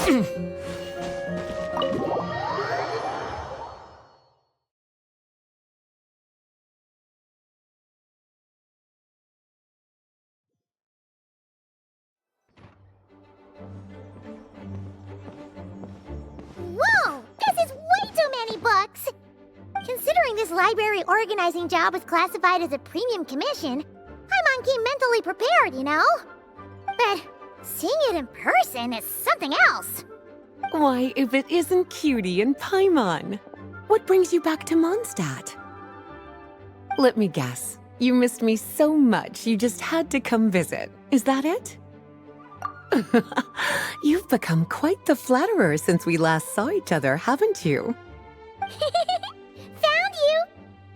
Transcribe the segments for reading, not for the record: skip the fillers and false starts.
Whoa! This is way too many books! Considering this library organizing job was classified as a premium commission, Paimon came mentally prepared, you know? But seeing it in person is something else. Why, if it isn't Cutie and Paimon? What brings you back to Mondstadt? Let me guess. You missed me so much you just had to come visit. Is that it? You've become quite the flatterer since we last saw each other, haven't you? Found you!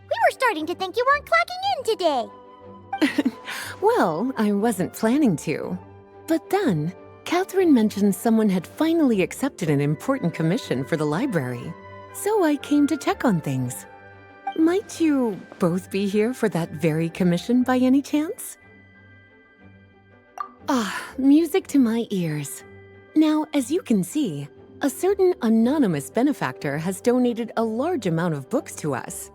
We were starting to think you weren't clocking in today. Well, I wasn't planning to. But then, Catherine mentioned someone had finally accepted an important commission for the library. So I came to check on things. Might you both be here for that very commission by any chance? Ah, music to my ears. Now, as you can see, a certain anonymous benefactor has donated a large amount of books to us.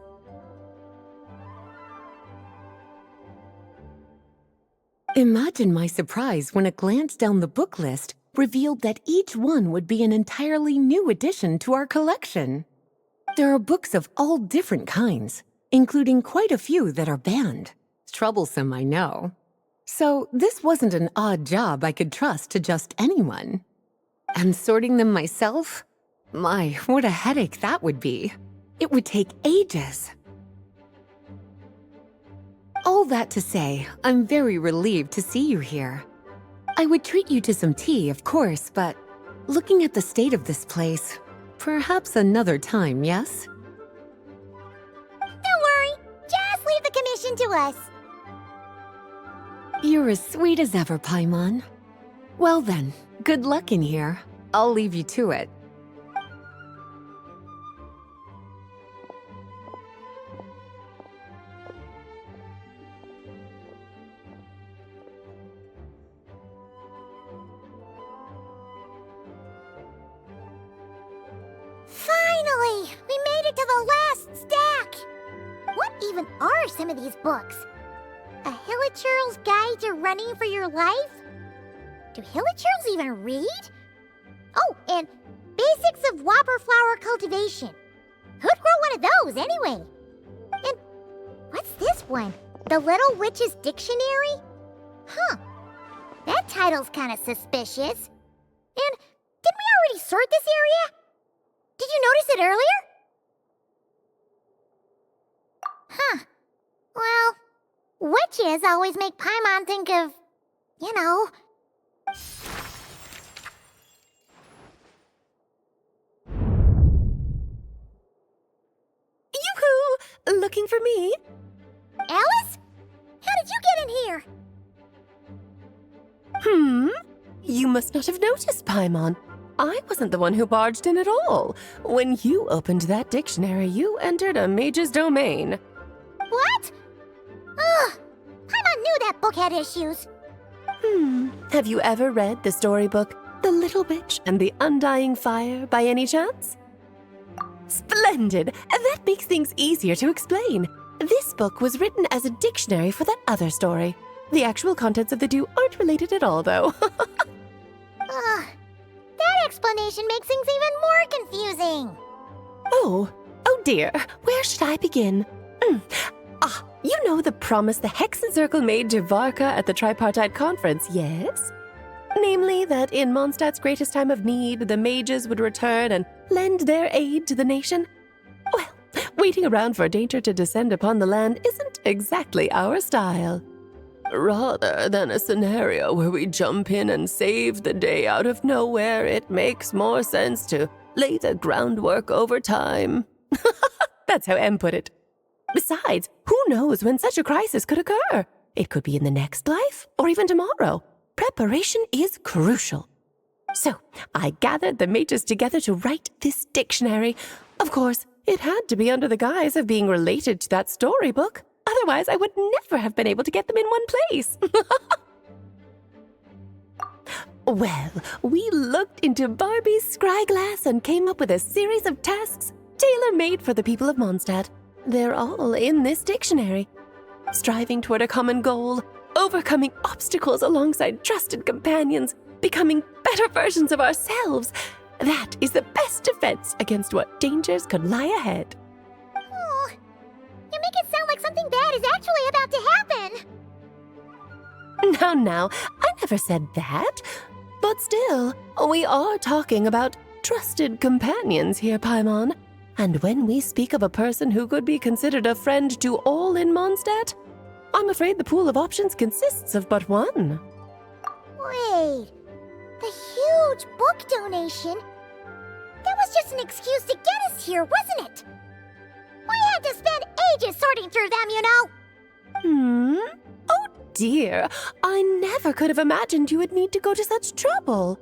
Imagine my surprise when a glance down the book list revealed that each one would be an entirely new addition to our collection. There are books of all different kinds, including quite a few that are banned. Troublesome, I know. So this wasn't an odd job I could trust to just anyone. And sorting them myself? My, what a headache that would be. It would take ages. All that to say, I'm very relieved to see you here. I would treat you to some tea, of course, but looking at the state of this place, perhaps another time, yes? Don't worry, just leave the commission to us. You're as sweet as ever, Paimon. Well then, good luck in here. I'll leave you to it. Finally! We made it to the last stack! What even are some of these books? A Hilichurl's Guide to Running for Your Life? Do Hilichurls even read? Oh, and Basics of Whopper Flower Cultivation. Who'd grow one of those, anyway? And what's this one? The Little Witch's Dictionary? Huh. That title's kind of suspicious. And didn't we already sort this area? Did you notice it earlier? Huh. Well, witches always make Paimon think of, you know. Yoo-hoo! Looking for me? Alice? How did you get in here? You must not have noticed, Paimon. I wasn't the one who barged in at all. When you opened that dictionary, you entered a mage's domain. What? Ugh. Paimon knew that book had issues. Have you ever read the storybook, The Little Witch and the Undying Fire, by any chance? Splendid! That makes things easier to explain. This book was written as a dictionary for that other story. The actual contents of the two aren't related at all, though. Ugh. That explanation makes things even more confusing. Oh dear. Where should I begin? You know the promise the Hexen Circle made to Varka at the Tripartite Conference, yes? Namely, that in Mondstadt's greatest time of need, the mages would return and lend their aid to the nation? Well, waiting around for danger to descend upon the land isn't exactly our style. Rather than a scenario where we jump in and save the day out of nowhere, it makes more sense to lay the groundwork over time. That's how Em put it. Besides, who knows when such a crisis could occur? It could be in the next life, or even tomorrow. Preparation is crucial. So, I gathered the mages together to write this dictionary. Of course, it had to be under the guise of being related to that storybook. Otherwise, I would never have been able to get them in one place. Well, we looked into Barbie's scryglass and came up with a series of tasks tailor-made for the people of Mondstadt. They're all in this dictionary. Striving toward a common goal, overcoming obstacles alongside trusted companions, becoming better versions of ourselves. That is the best defense against what dangers could lie ahead. Oh, you make it sound like something bad is actually about to happen. Now, I never said that. But still, we are talking about trusted companions here, Paimon. And when we speak of a person who could be considered a friend to all in Mondstadt, I'm afraid the pool of options consists of but one. Wait, the huge book donation? That was just an excuse to get us here, wasn't it? We had to spend ages sorting through them, you know. Oh dear, I never could have imagined you would need to go to such trouble.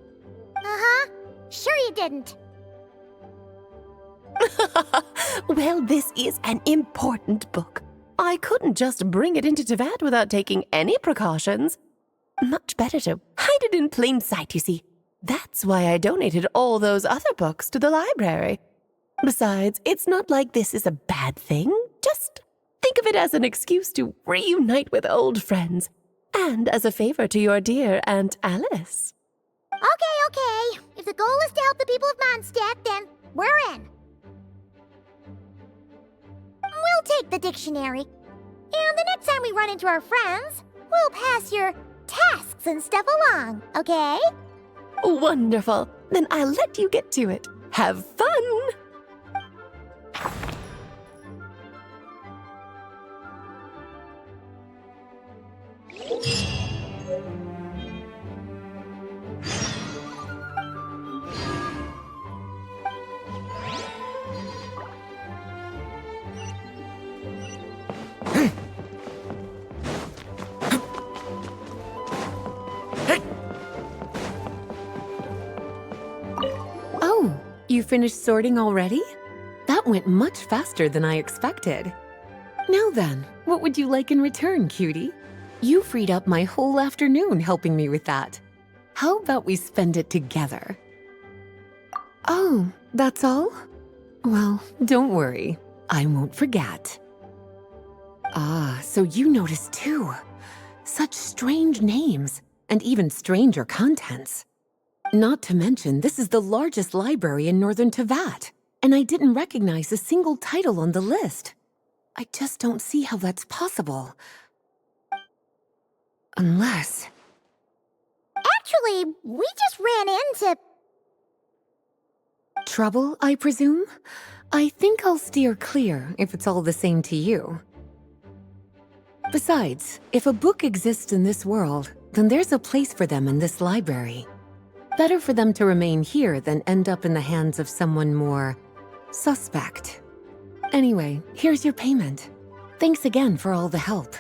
Uh-huh. Sure you didn't. Well, this is an important book. I couldn't just bring it into Teyvat without taking any precautions. Much better to hide it in plain sight, you see. That's why I donated all those other books to the library. Besides, it's not like this is a bad thing. Just think of it as an excuse to reunite with old friends, and as a favor to your dear Aunt Alice. Okay. If the goal is to help the people of Mondstadt, then we're in. We'll take the dictionary. And the next time we run into our friends, we'll pass your tasks and stuff along, okay? Wonderful. Then I'll let you get to it. Have fun! Oh, you finished sorting already? That went much faster than I expected. Now then, what would you like in return, cutie? You freed up my whole afternoon helping me with that. How about we spend it together? Oh, that's all? Well, don't worry. I won't forget. Ah, so you noticed too. Such strange names, and even stranger contents. Not to mention, this is the largest library in Northern Teyvat, and I didn't recognize a single title on the list. I just don't see how that's possible. Unless... Actually, we just ran into... Trouble, I presume? I think I'll steer clear if it's all the same to you. Besides, if a book exists in this world, then there's a place for them in this library. Better for them to remain here than end up in the hands of someone more suspect. Anyway, here's your payment. Thanks again for all the help.